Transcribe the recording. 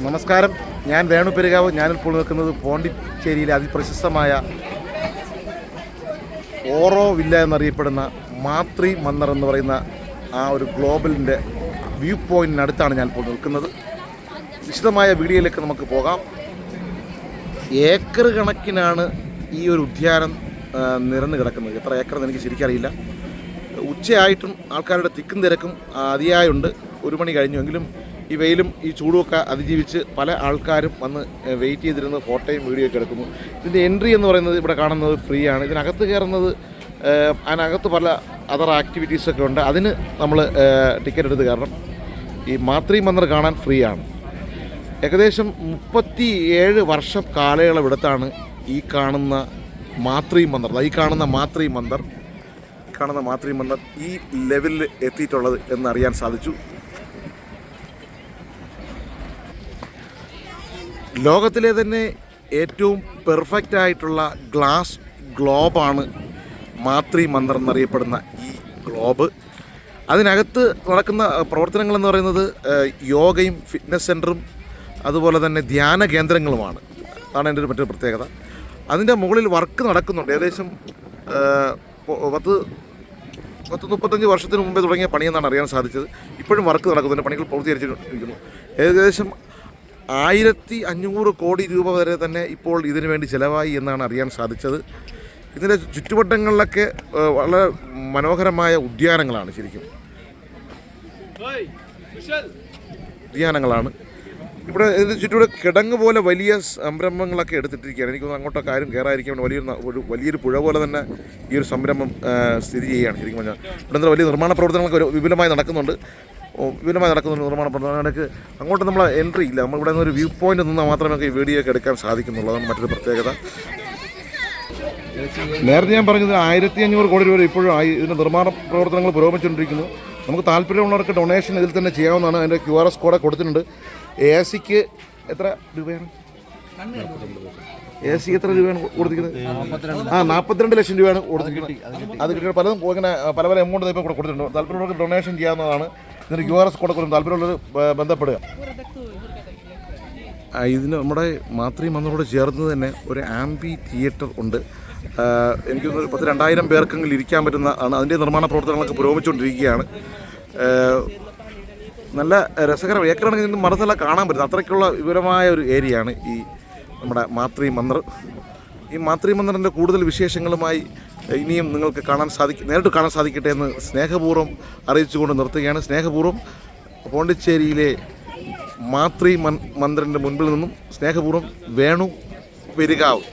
നമസ്കാരം, ഞാൻ വേണു പെരുകാവ്. ഞാനിപ്പോൾ നിൽക്കുന്നത് പോണ്ടിച്ചേരിയിലെ അതിപ്രശസ്തമായ ഓറോ വില്ല എന്നറിയപ്പെടുന്ന മാത്രി മന്ദർ എന്ന് പറയുന്ന ആ ഒരു ഗ്ലോബലിൻ്റെ വ്യൂ പോയിൻറ്റിനടുത്താണ് ഞാനിപ്പോൾ നിൽക്കുന്നത്. വിശദമായ വീഡിയോയിലേക്ക് നമുക്ക് പോകാം. ഏക്കർ കണക്കിനാണ് ഈ ഒരു ഉദ്യാനം നിരന്ന് കിടക്കുന്നത്. എത്ര ഏക്കറെന്ന് എനിക്ക് ശരിക്കറിയില്ല. ഉച്ചയായിട്ടും ആൾക്കാരുടെ തിക്കും തിരക്കും അതിയായുണ്ട്. 1 മണി കഴിഞ്ഞുവെങ്കിലും ഈ വെയിലും ഈ ചൂടുമൊക്കെ അതിജീവിച്ച് പല ആൾക്കാരും വന്ന് വെയിറ്റ് ചെയ്തിരുന്ന് ഫോട്ടോയും വീഡിയോ ഒക്കെ എടുക്കുന്നു. ഇതിൻ്റെ എൻട്രി എന്ന് പറയുന്നത് ഇവിടെ കാണുന്നത് ഫ്രീ ആണ്. ഇതിനകത്ത് കയറുന്നത് അതിനകത്ത് പല അതർ ആക്ടിവിറ്റീസൊക്കെ ഉണ്ട്. അതിന് നമ്മൾ ടിക്കറ്റ് എടുത്ത് കയറണം. ഈ മാത്രി മന്ദർ കാണാൻ ഫ്രീ ആണ്. ഏകദേശം 37 വർഷം കാലയളവെടുത്താണ് ഈ കാണുന്ന മാത്രി മന്ദർ ഈ ലെവലിൽ എത്തിയിട്ടുള്ളത് എന്നറിയാൻ സാധിച്ചു. ലോകത്തിലെ തന്നെ ഏറ്റവും പെർഫെക്റ്റ് ആയിട്ടുള്ള ഗ്ലാസ് ഗ്ലോബാണ് മാത്രി മന്ദർ എന്നറിയപ്പെടുന്ന ഈ ഗ്ലോബ്. അതിനകത്ത് നടക്കുന്ന പ്രവർത്തനങ്ങളെന്ന് പറയുന്നത് യോഗയും ഫിറ്റ്നസ് സെൻറ്ററും അതുപോലെ തന്നെ ധ്യാന കേന്ദ്രങ്ങളുമാണ്. അതാണ് എൻ്റെ ഒരു മറ്റൊരു പ്രത്യേകത. അതിൻ്റെ മുകളിൽ വർക്ക് നടക്കുന്നുണ്ട്. ഏകദേശം 35 വർഷത്തിന് മുമ്പേ തുടങ്ങിയ പണിയെന്നാണ് അറിയാൻ സാധിച്ചത്. ഇപ്പോഴും വർക്ക് നടക്കുന്നുണ്ട്. പണികൾ പൂർത്തീകരിച്ചിരിക്കുന്നു. ഏകദേശം 1500 കോടി രൂപ വരെ തന്നെ ഇപ്പോൾ ഇതിനു വേണ്ടി ചിലവായി എന്നാണ് അറിയാൻ സാധിച്ചത്. ഇതിൻ്റെ ചുറ്റുവട്ടങ്ങളിലൊക്കെ വളരെ മനോഹരമായ ഉദ്യാനങ്ങളാണ്. ശരിക്കും ഉദ്യാനങ്ങളാണ്. ഇവിടെ ഇതിന് ചുറ്റൂടെ കിടങ്ങ് പോലെ വലിയ സംരംഭങ്ങളൊക്കെ എടുത്തിട്ടിരിക്കുകയാണ്. എനിക്കൊന്ന് അങ്ങോട്ടൊക്കെ ആരും കയറാതിരിക്കാൻ വലിയൊരു പുഴ പോലെ തന്നെ ഈ ഒരു സംരംഭം സ്ഥിതി ചെയ്യുകയാണ്. ശരിക്കും പറഞ്ഞാൽ ഇവിടെ വലിയ നിർമ്മാണ പ്രവർത്തനങ്ങളൊക്കെ വിപുലമായി നടക്കുന്നുണ്ട്. നിർമ്മാണ പ്രവർത്തനങ്ങൾക്ക് അങ്ങോട്ട് നമ്മൾ എൻട്രി ഇല്ല. നമ്മളിവിടെ നിന്ന് ഒരു വ്യൂ പോയിന്റ് നിന്നാൽ മാത്രമേ നമുക്ക് ഈ വീഡിയോ ഒക്കെ എടുക്കാൻ സാധിക്കുന്നുള്ളൂ. അതാണ് മറ്റൊരു പ്രത്യേകത. നേരത്തെ ഞാൻ പറഞ്ഞത് 1500 കോടി രൂപ ഇപ്പോഴും ഇതിൻ്റെ നിർമ്മാണ പ്രവർത്തനങ്ങൾ പുരോഗമിച്ചുകൊണ്ടിരിക്കുന്നു. നമുക്ക് താല്പര്യമുള്ളവർക്ക് ഡൊണേഷൻ ഇതിൽ തന്നെ ചെയ്യാവുന്നതാണ്. അതിൻ്റെ QRS കോഡ് കൊടുത്തിട്ടുണ്ട്. AC എത്ര രൂപയാണ്? AC എത്ര രൂപയാണ് കൊടുത്തിരിക്കുന്നത്? 42 ലക്ഷം രൂപയാണ് കൊടുത്തിരിക്കുന്നത്. അത് കിട്ടിയ പലതും ഇങ്ങനെ പല എമൗണ്ട് ഇപ്പോൾ കൊടുത്തിട്ടുണ്ട്. താല്പര്യമുള്ളവർക്ക് ഡൊണേഷൻ ചെയ്യാവുന്നതാണ്. ഇതിന് QRS കോഡ് കൊടുക്കും. താല്പര്യമുള്ളവർ ബന്ധപ്പെടുക. ഇതിന് നമ്മുടെ മാത്രി മന്ദറോട് ചേർന്ന് തന്നെ ഒരു ആംബി തിയേറ്റർ ഉണ്ട്. എനിക്ക് 2000 പേർക്കെങ്കിലും ഇരിക്കാൻ പറ്റുന്ന ആണ്. അതിൻ്റെ നിർമ്മാണ പ്രവർത്തനങ്ങളൊക്കെ പുരോഗമിച്ചുകൊണ്ടിരിക്കുകയാണ്. നല്ല രസകരം. ഏക്കറാണെങ്കിൽ മനസ്സെല്ലാം കാണാൻ പറ്റും. അത്രയ്ക്കുള്ള വിപുലമായ ഒരു ഏരിയയാണ് ഈ നമ്മുടെ മാത്രി മന്ദർ. ഈ മാത്രി മന്ദറിൻ്റെ കൂടുതൽ വിശേഷങ്ങളുമായി ഇനിയും നിങ്ങൾക്ക് നേരിട്ട് കാണാൻ സാധിക്കട്ടെ എന്ന് സ്നേഹപൂർവ്വം അറിയിച്ചുകൊണ്ട് നിർത്തുകയാണ്. സ്നേഹപൂർവ്വം പോണ്ടിച്ചേരിയിലെ മാത്രി മന്ദറിൻ്റെ മുൻപിൽ നിന്നും സ്നേഹപൂർവ്വം വേണു പെരുകാവ്.